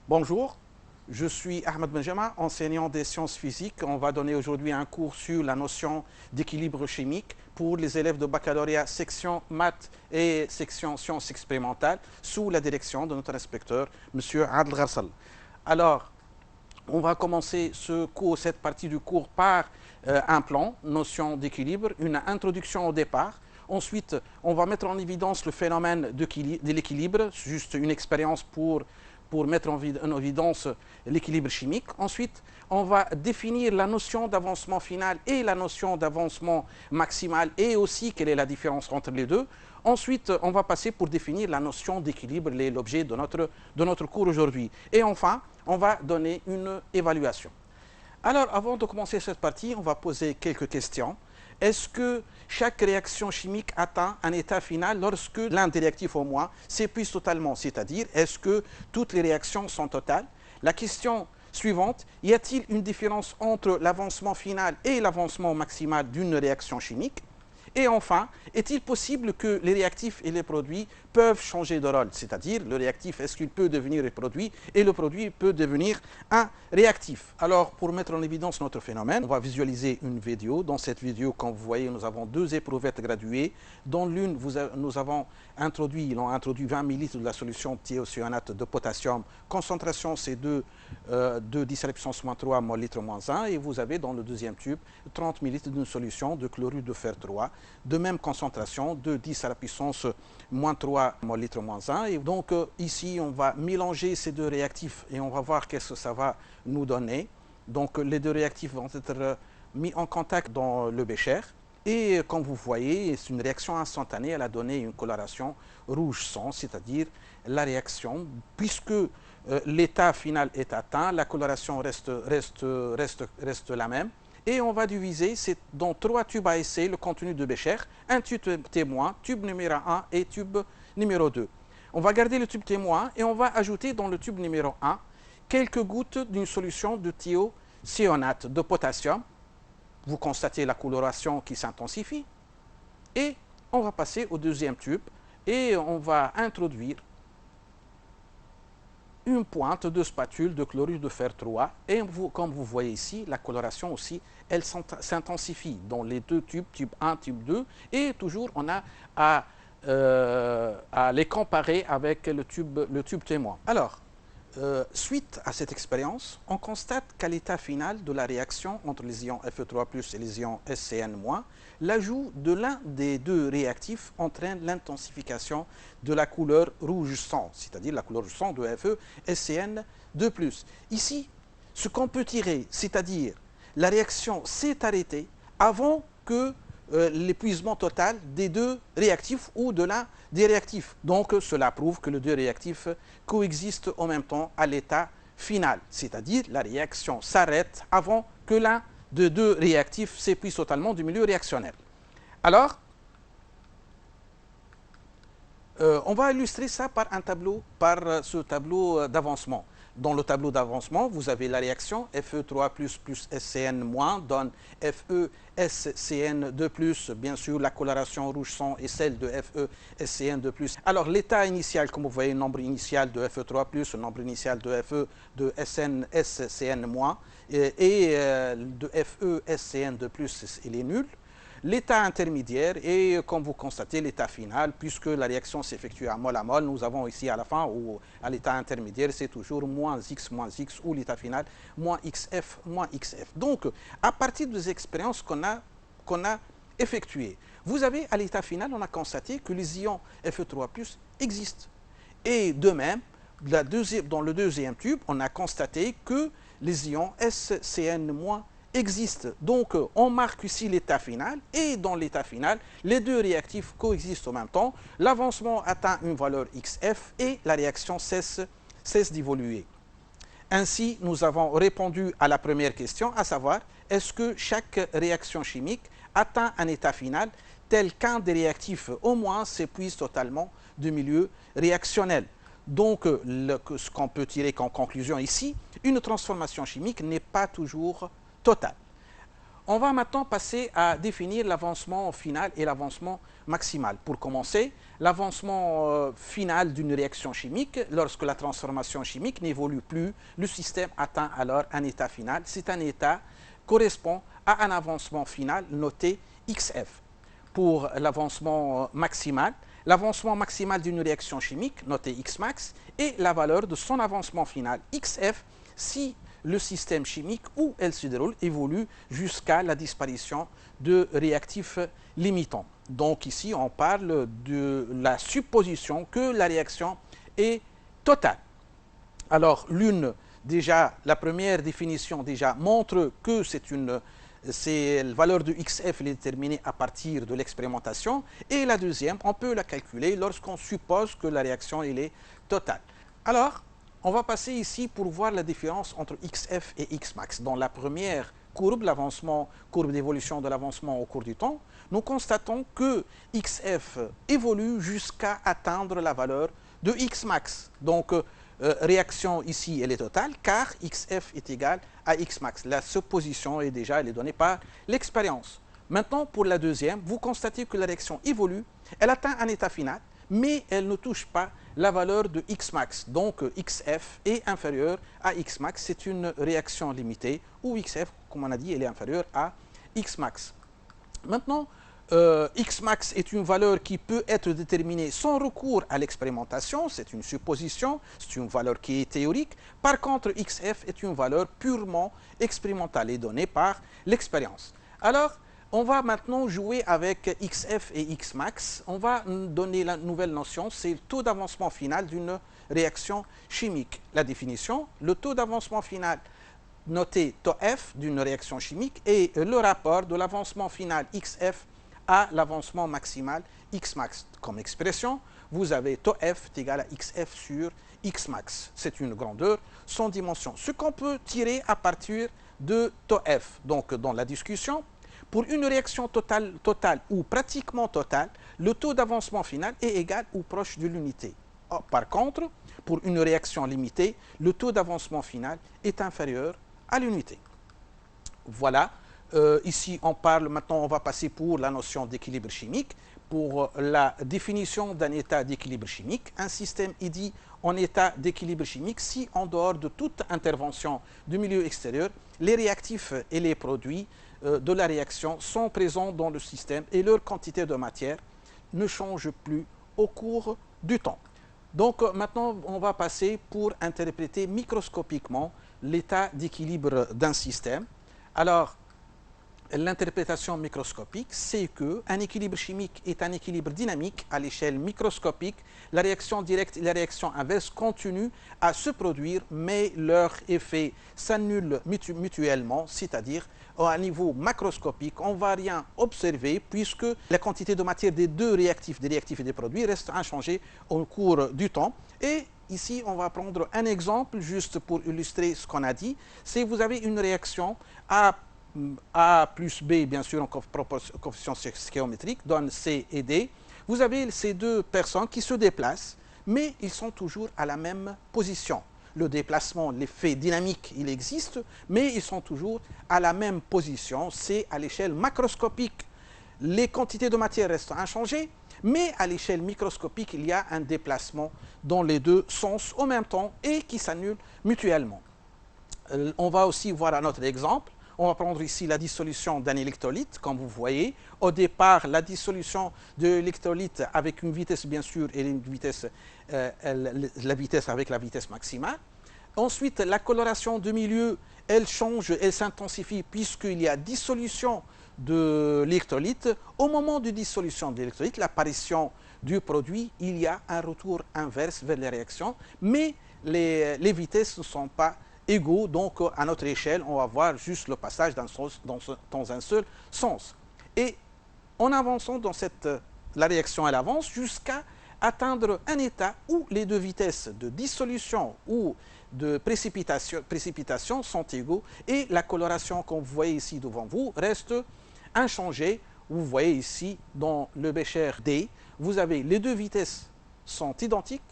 Bonjour, je suis Ahmed Benjama, enseignant des sciences physiques. On va donner aujourd'hui un cours sur la notion d'équilibre chimique pour les élèves de baccalauréat section maths et section sciences expérimentales sous la direction de notre inspecteur, M. Adel Gharsal. Alors, on va commencer cette partie du cours par un plan, notion d'équilibre, une introduction au départ. Ensuite, on va mettre en évidence le phénomène de l'équilibre, juste une expérience pour mettre en évidence l'équilibre chimique. Ensuite, on va définir la notion d'avancement final et la notion d'avancement maximal et aussi quelle est la différence entre les deux. Ensuite, on va passer pour définir la notion d'équilibre, l'objet de notre cours aujourd'hui. Et enfin, on va donner une évaluation. Alors, avant de commencer cette partie, on va poser quelques questions. Est-ce que chaque réaction chimique atteint un état final lorsque l'un des réactifs au moins s'épuise totalement? C'est-à-dire, est-ce que toutes les réactions sont totales? La question suivante, y a-t-il une différence entre l'avancement final et l'avancement maximal d'une réaction chimique? Et enfin, est-il possible que les réactifs et les produits peuvent changer de rôle? C'est-à-dire, le réactif, est-ce qu'il peut devenir un produit et le produit peut devenir un réactif? Alors, pour mettre en évidence notre phénomène, on va visualiser une vidéo. Dans cette vidéo, comme vous voyez, nous avons deux éprouvettes graduées. Dans l'une, nous avons introduit 20 ml de la solution thiocyanate de potassium. Concentration, c'est 2 10 à la puissance moins 3 mol litre moins 1. Et vous avez dans le deuxième tube 30 ml d'une solution de chlorure de fer 3. De même concentration, de 10 à la puissance moins 3 mol litre moins 1. Et donc ici, on va mélanger ces deux réactifs et on va voir qu'est-ce que ça va nous donner. Donc les deux réactifs vont être mis en contact dans le bécher. Et comme vous voyez, c'est une réaction instantanée. Elle a donné une coloration rouge sang, c'est-à-dire la réaction, puisque l'état final est atteint, la coloration reste la même. Et on va diviser dans 3 tubes à essai le contenu de bécher, un tube témoin, tube numéro 1 et tube numéro 2. On va garder le tube témoin et on va ajouter dans le tube numéro 1 quelques gouttes d'une solution de thiocyanate de potassium. Vous constatez la coloration qui s'intensifie. Et on va passer au deuxième tube et on va introduire une pointe de spatule de chlorure de fer 3 et comme vous voyez ici, la coloration aussi, elle s'intensifie dans les deux tubes, tube 1, tube 2, et toujours on a à les comparer avec le tube témoin. Alors, suite à cette expérience, on constate qu'à l'état final de la réaction entre les ions Fe3+, et les ions SCN-, l'ajout de l'un des deux réactifs entraîne l'intensification de la couleur rouge sang, c'est-à-dire la couleur rouge sang de Fe SCN2+. Ici, ce qu'on peut tirer, c'est-à-dire la réaction s'est arrêtée avant que l'épuisement total des deux réactifs ou de l'un des réactifs. Donc cela prouve que les deux réactifs coexistent en même temps à l'état final, c'est-à-dire la réaction s'arrête avant que l'un des deux réactifs s'épuise totalement du milieu réactionnel. Alors, on va illustrer ça par ce tableau d'avancement. Dans le tableau d'avancement, vous avez la réaction Fe3++ SCN- donne FeSCN2+, bien sûr la coloration rouge sang est celle de FeSCN2+. Alors l'état initial, comme vous voyez, le nombre initial de Fe3+, le nombre initial de SCN- et de FeSCN2+, il est nul. L'état intermédiaire et, comme vous constatez, l'état final, puisque la réaction s'effectue à mol, nous avons ici à la fin, ou à l'état intermédiaire, c'est toujours moins x, ou l'état final, moins xf. Donc, à partir des expériences qu'on a effectuées, vous avez, à l'état final, on a constaté que les ions Fe3+, existent. Et de même, dans le deuxième tube, on a constaté que les ions SCN- existe. Donc, on marque ici l'état final et dans l'état final, les deux réactifs coexistent en même temps. L'avancement atteint une valeur XF et la réaction cesse d'évoluer. Ainsi, nous avons répondu à la première question, à savoir, est-ce que chaque réaction chimique atteint un état final tel qu'un des réactifs au moins s'épuise totalement du milieu réactionnel? Donc, ce qu'on peut tirer comme conclusion ici, une transformation chimique n'est pas toujours totale. On va maintenant passer à définir l'avancement final et l'avancement maximal. Pour commencer, l'avancement final d'une réaction chimique, lorsque la transformation chimique n'évolue plus, le système atteint alors un état final. C'est un état correspond à un avancement final noté XF. Pour l'avancement maximal d'une réaction chimique, noté Xmax, et la valeur de son avancement final XF si le système chimique où elle se déroule évolue jusqu'à la disparition de réactifs limitants. Donc ici, on parle de la supposition que la réaction est totale. Alors, la première définition montre que la valeur de XF est déterminée à partir de l'expérimentation. Et la deuxième, on peut la calculer lorsqu'on suppose que la réaction elle est totale. Alors, on va passer ici pour voir la différence entre XF et Xmax. Dans la première courbe, courbe d'évolution de l'avancement au cours du temps, nous constatons que XF évolue jusqu'à atteindre la valeur de Xmax. Donc, réaction ici, elle est totale, car XF est égal à Xmax. La supposition elle est donnée par l'expérience. Maintenant, pour la deuxième, vous constatez que la réaction évolue, elle atteint un état final, mais elle ne touche pas la valeur de Xmax. Donc, XF est inférieur à Xmax. C'est une réaction limitée, où XF, comme on a dit, elle est inférieure à Xmax. Maintenant, Xmax est une valeur qui peut être déterminée sans recours à l'expérimentation, c'est une supposition, c'est une valeur qui est théorique. Par contre, XF est une valeur purement expérimentale et donnée par l'expérience. Alors, on va maintenant jouer avec XF et Xmax. On va donner la nouvelle notion, c'est le taux d'avancement final d'une réaction chimique. La définition, le taux d'avancement final noté taux F d'une réaction chimique et le rapport de l'avancement final XF à l'avancement maximal Xmax. Comme expression, vous avez taux F est égal à XF sur Xmax. C'est une grandeur sans dimension. Ce qu'on peut tirer à partir de taux F. Donc, dans la discussion, pour une réaction totale ou pratiquement totale, le taux d'avancement final est égal ou proche de l'unité. Par contre, pour une réaction limitée, le taux d'avancement final est inférieur à l'unité. Voilà. Ici, maintenant, on va passer pour la notion d'équilibre chimique. Pour la définition d'un état d'équilibre chimique, un système est dit en état d'équilibre chimique si, en dehors de toute intervention du milieu extérieur, les réactifs et les produits de la réaction sont présents dans le système et leur quantité de matière ne change plus au cours du temps. Donc maintenant, on va passer pour interpréter microscopiquement l'état d'équilibre d'un système. Alors, l'interprétation microscopique, c'est qu'un équilibre chimique est un équilibre dynamique à l'échelle microscopique. La réaction directe et la réaction inverse continuent à se produire, mais leur effet s'annule mutuellement, c'est-à-dire à niveau macroscopique, on ne va rien observer puisque la quantité de matière des deux réactifs, des réactifs et des produits, reste inchangée au cours du temps. Et ici, on va prendre un exemple juste pour illustrer ce qu'on a dit. C'est que vous avez une réaction A plus B, bien sûr, en coefficient stéréométrique, donne C et D. Vous avez ces deux personnes qui se déplacent, mais ils sont toujours à la même position. Le déplacement, l'effet dynamique, il existe, mais ils sont toujours à la même position. C'est à l'échelle macroscopique. Les quantités de matière restent inchangées, mais à l'échelle microscopique, il y a un déplacement dans les deux sens en même temps et qui s'annule mutuellement. On va aussi voir un autre exemple. On va prendre ici la dissolution d'un électrolyte, comme vous voyez. Au départ, la dissolution de l'électrolyte avec une vitesse, bien sûr, et une vitesse, la vitesse avec la vitesse maximale. Ensuite, la coloration de milieu, elle change, elle s'intensifie puisqu'il y a dissolution de l'électrolyte. Au moment de dissolution de l'électrolyte, l'apparition du produit, il y a un retour inverse vers les réactions, mais les vitesses ne sont pas égaux, donc à notre échelle, on va voir juste le passage dans un seul sens. Et en avançant dans la réaction, elle avance jusqu'à atteindre un état où les deux vitesses de dissolution ou de précipitation sont égaux et la coloration que vous voyez ici devant vous reste inchangée. Vous voyez ici dans le bécher D, vous avez les deux vitesses sont identiques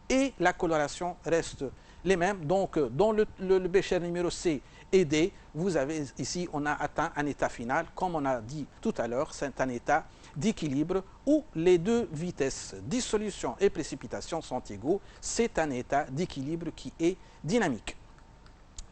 et la coloration reste les mêmes. Donc, dans le Bécher numéro C et D, vous avez ici, on a atteint un état final. Comme on a dit tout à l'heure, c'est un état d'équilibre où les deux vitesses, dissolution et précipitation, sont égaux. C'est un état d'équilibre qui est dynamique.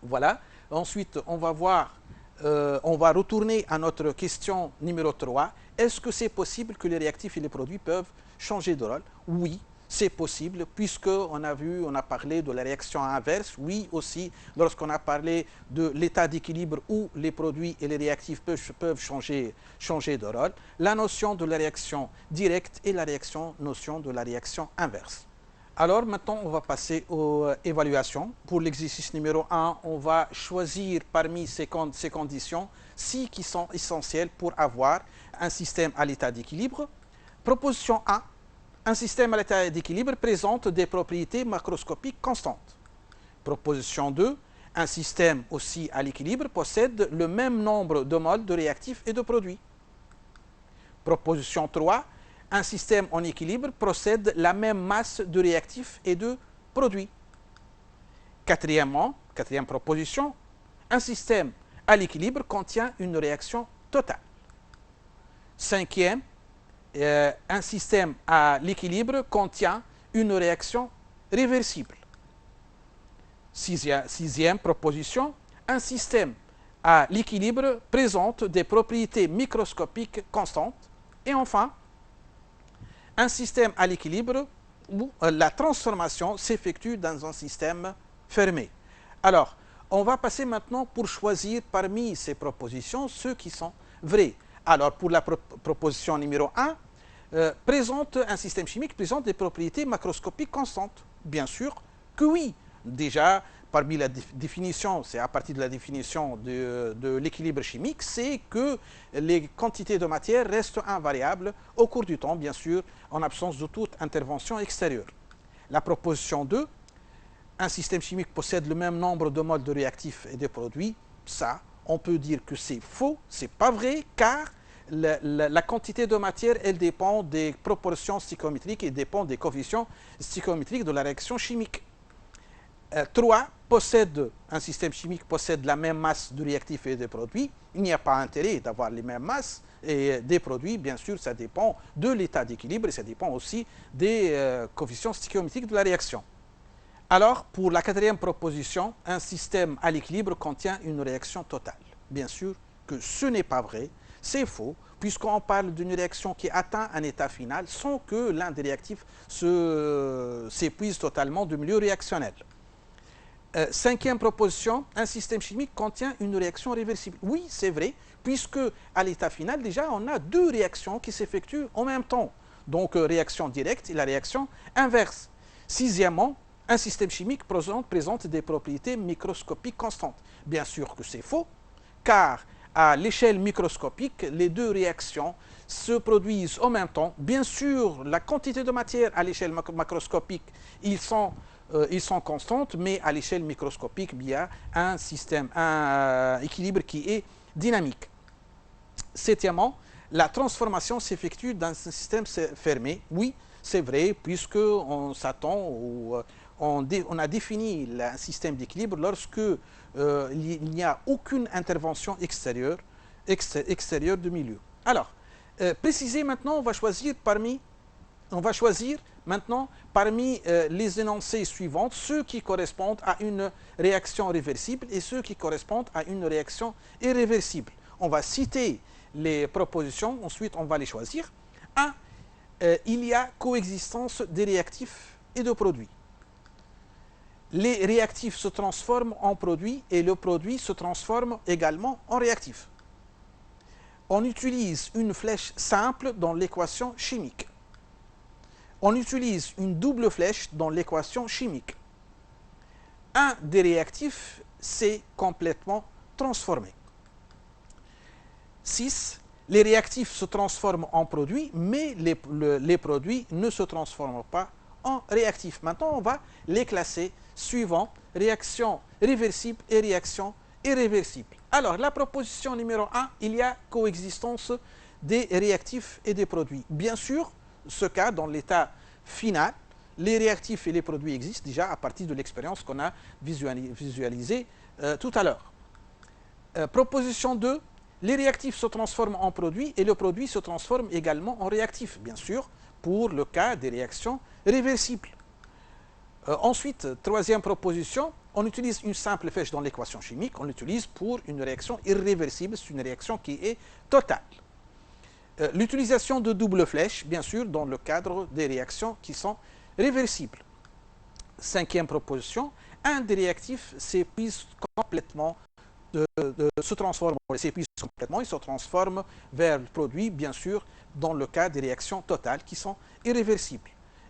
Voilà. Ensuite, on va voir, on va retourner à notre question numéro 3. Est-ce que c'est possible que les réactifs et les produits peuvent changer de rôle? Oui, c'est possible, puisqu'on a vu, on a parlé de la réaction inverse. Oui, aussi, lorsqu'on a parlé de l'état d'équilibre où les produits et les réactifs peuvent changer de rôle. La notion de la réaction directe et la notion de la réaction inverse. Alors maintenant, on va passer aux évaluations. Pour l'exercice numéro 1, on va choisir parmi ces conditions 6 qui sont essentielles pour avoir un système à l'état d'équilibre. Proposition 1, un système à l'état d'équilibre présente des propriétés macroscopiques constantes. Proposition 2, un système aussi à l'équilibre possède le même nombre de moles de réactifs et de produits. Proposition 3, un système en équilibre possède la même masse de réactifs et de produits. Quatrièmement, quatrième proposition, un système à l'équilibre contient une réaction totale. Cinquième, un système à l'équilibre contient une réaction réversible. Sixième proposition, un système à l'équilibre présente des propriétés microscopiques constantes. Et enfin, un système à l'équilibre où la transformation s'effectue dans un système fermé. Alors, on va passer maintenant pour choisir parmi ces propositions ceux qui sont vrais. Alors, pour la proposition numéro 1, un système chimique présente des propriétés macroscopiques constantes. Bien sûr que oui. Déjà, parmi la définition, c'est à partir de la définition de l'équilibre chimique, c'est que les quantités de matière restent invariables au cours du temps, bien sûr, en absence de toute intervention extérieure. La proposition 2, un système chimique possède le même nombre de moles de réactifs et de produits. Ça, on peut dire que c'est faux, c'est pas vrai, car la quantité de matière, elle dépend des proportions stoichiométriques et dépend des coefficients stoichiométriques de la réaction chimique. 3, un système chimique possède la même masse de réactifs et de produits. Il n'y a pas intérêt d'avoir les mêmes masses et des produits. Bien sûr, ça dépend de l'état d'équilibre et ça dépend aussi des coefficients stoichiométriques de la réaction. Alors, pour la quatrième proposition, un système à l'équilibre contient une réaction totale. Bien sûr que ce n'est pas vrai, c'est faux, puisqu'on parle d'une réaction qui atteint un état final sans que l'un des réactifs s'épuise totalement du milieu réactionnel. Cinquième proposition, un système chimique contient une réaction réversible. Oui, c'est vrai, puisque à l'état final, déjà, on a deux réactions qui s'effectuent en même temps. Donc, réaction directe et la réaction inverse. Sixièmement, un système chimique présente des propriétés microscopiques constantes. Bien sûr que c'est faux, car à l'échelle microscopique, les deux réactions se produisent en même temps. Bien sûr, la quantité de matière à l'échelle macroscopique, ils sont constantes, mais à l'échelle microscopique, il y a un équilibre qui est dynamique. Septièmement, la transformation s'effectue dans un système fermé. Oui, c'est vrai, puisqu'on s'attend on a défini un système d'équilibre lorsque il n'y a aucune intervention extérieure du milieu. Alors, préciser maintenant, on va choisir maintenant parmi les énoncés suivants ceux qui correspondent à une réaction réversible et ceux qui correspondent à une réaction irréversible. On va citer les propositions, ensuite on va les choisir. 1. Il y a coexistence des réactifs et de produits. Les réactifs se transforment en produits et le produit se transforme également en réactif. On utilise une flèche simple dans l'équation chimique. On utilise une double flèche dans l'équation chimique. Un des réactifs s'est complètement transformé. 6. Les réactifs se transforment en produits, mais les produits ne se transforment pas en réactifs. Maintenant, on va les classer suivant réaction réversible et réaction irréversible. Alors, la proposition numéro 1, il y a coexistence des réactifs et des produits. Bien sûr, ce cas, dans l'état final, les réactifs et les produits existent déjà à partir de l'expérience qu'on a visualisée tout à l'heure. Proposition 2, les réactifs se transforment en produits et le produit se transforme également en réactif, bien sûr, pour le cas des réactions réversibles. Ensuite, troisième proposition, on utilise une simple flèche dans l'équation chimique, on l'utilise pour une réaction irréversible, c'est une réaction qui est totale. L'utilisation de double flèche, bien sûr, dans le cadre des réactions qui sont réversibles. Cinquième proposition, un des réactifs s'épuise complètement, se transforme vers le produit, bien sûr, dans le cas des réactions totales qui sont irréversibles.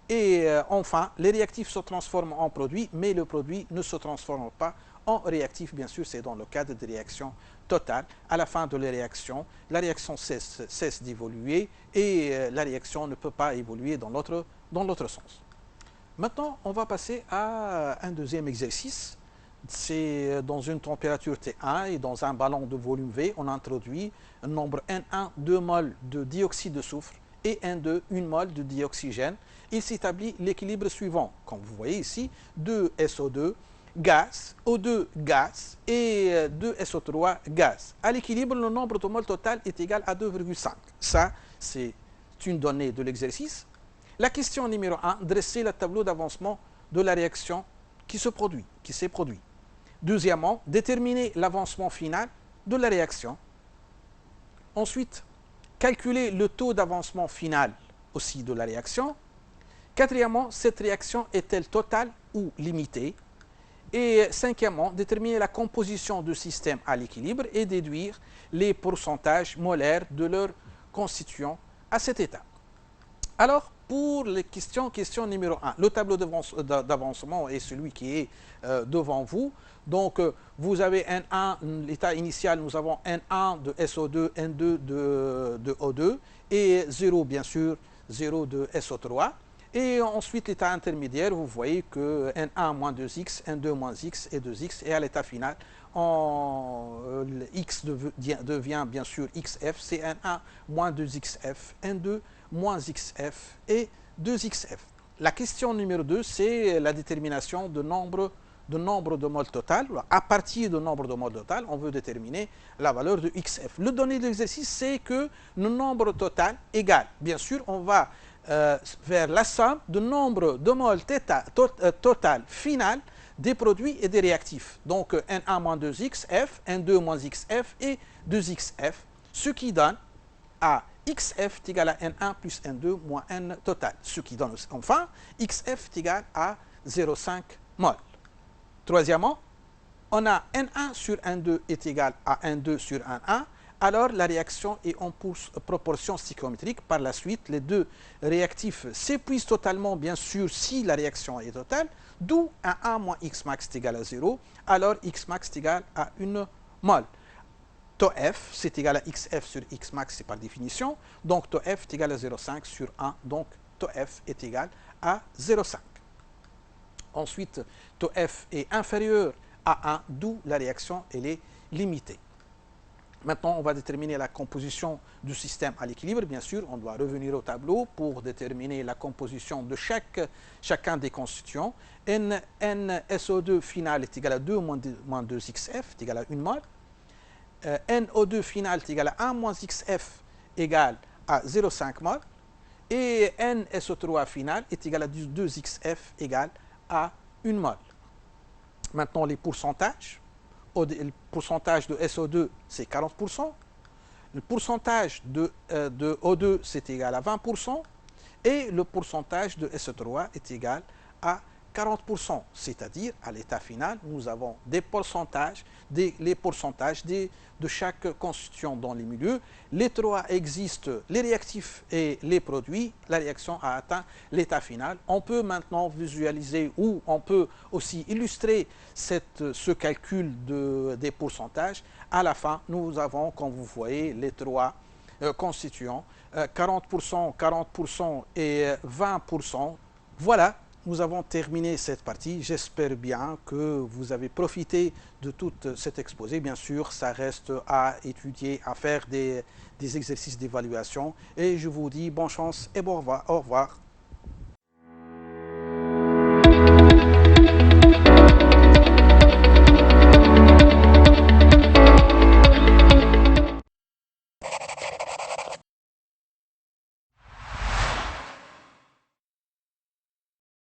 Et enfin, les réactifs se transforment en produits, mais le produit ne se transforme pas en réactif, bien sûr, c'est dans le cadre des réactions totales. À la fin de la réaction cesse d'évoluer et la réaction ne peut pas évoluer dans l'autre sens. Maintenant, on va passer à un deuxième exercice. C'est dans une température T1 et dans un ballon de volume V, on introduit un nombre N1, 2 moles de dioxyde de soufre et N2, 1 mol de dioxygène. Il s'établit l'équilibre suivant. Comme vous voyez ici, 2 SO2 gaz, O2 gaz et 2 SO3 gaz. À l'équilibre, le nombre de moles total est égal à 2,5. Ça, c'est une donnée de l'exercice. La question numéro 1, dresser le tableau d'avancement de la réaction qui s'est produit. Deuxièmement, déterminer l'avancement final de la réaction. Ensuite, calculer le taux d'avancement final aussi de la réaction. Quatrièmement, cette réaction est-elle totale ou limitée? Et cinquièmement, déterminer la composition du système à l'équilibre et déduire les pourcentages molaires de leurs constituants à cet état. Alors, pour les question numéro 1, le tableau d'avancement est celui qui est devant vous. Donc, vous avez N1, l'état initial, nous avons N1 de SO2, N2 de O2 et 0, bien sûr, 0 de SO3. Et ensuite, l'état intermédiaire, vous voyez que N1 moins 2X, N2 moins X et 2X. Et à l'état final, X devient bien sûr XF, c'est N1 moins 2XF, N2 moins XF et 2XF. La question numéro 2, c'est la détermination de nombre de moles total. À partir de nombre de moles total, on veut déterminer la valeur de XF. Le donné de l'exercice, c'est que le nombre total égale, bien sûr, on va vers la somme de nombre de moles total final des produits et des réactifs. Donc, N1 moins 2XF, N2 moins XF et 2XF, ce qui donne à XF est égal à N1 plus N2 moins N total, ce qui donne enfin XF est égal à 0,5 mol. Troisièmement, on a N1 sur N2 est égal à N2 sur N1, alors la réaction est en proportion stoichiométrique. Par la suite, les deux réactifs s'épuisent totalement, bien sûr, si la réaction est totale, d'où N1 moins X max est égal à 0, alors X max est égal à 1 mol. Tau F, c'est égal à XF sur X max, c'est par définition, donc Tau F est égal à 0,5 sur 1, donc Tau F est égal à 0,5. Ensuite, Tau F est inférieur à 1, d'où la réaction elle est limitée. Maintenant, on va déterminer la composition du système à l'équilibre. Bien sûr, on doit revenir au tableau pour déterminer la composition de chacun des constituants. NSO2 final est égal à 2 moins 2XF, est égal à 1 mol. NO2 final est égal à 1 moins XF égale à 0,5 mol. Et NSO3 final est égal à 2XF égale à 1 mol. Maintenant, les pourcentages. Le pourcentage de SO2, c'est 40%. Le pourcentage de O2, c'est égal à 20%. Et le pourcentage de SO3 est égal à 40%. C'est-à-dire, à l'état final, nous avons les pourcentages de chaque constituant dans les milieux. Les trois existent, les réactifs et les produits. La réaction a atteint l'état final. On peut maintenant visualiser ou on peut aussi illustrer ce calcul des pourcentages. À la fin, nous avons, comme vous voyez, les trois constituants, 40%, 40% et 20%. Voilà. Nous avons terminé cette partie. J'espère bien que vous avez profité de tout cet exposé. Bien sûr, ça reste à étudier, à faire des exercices d'évaluation. Et je vous dis bonne chance et bon revoir. Au revoir.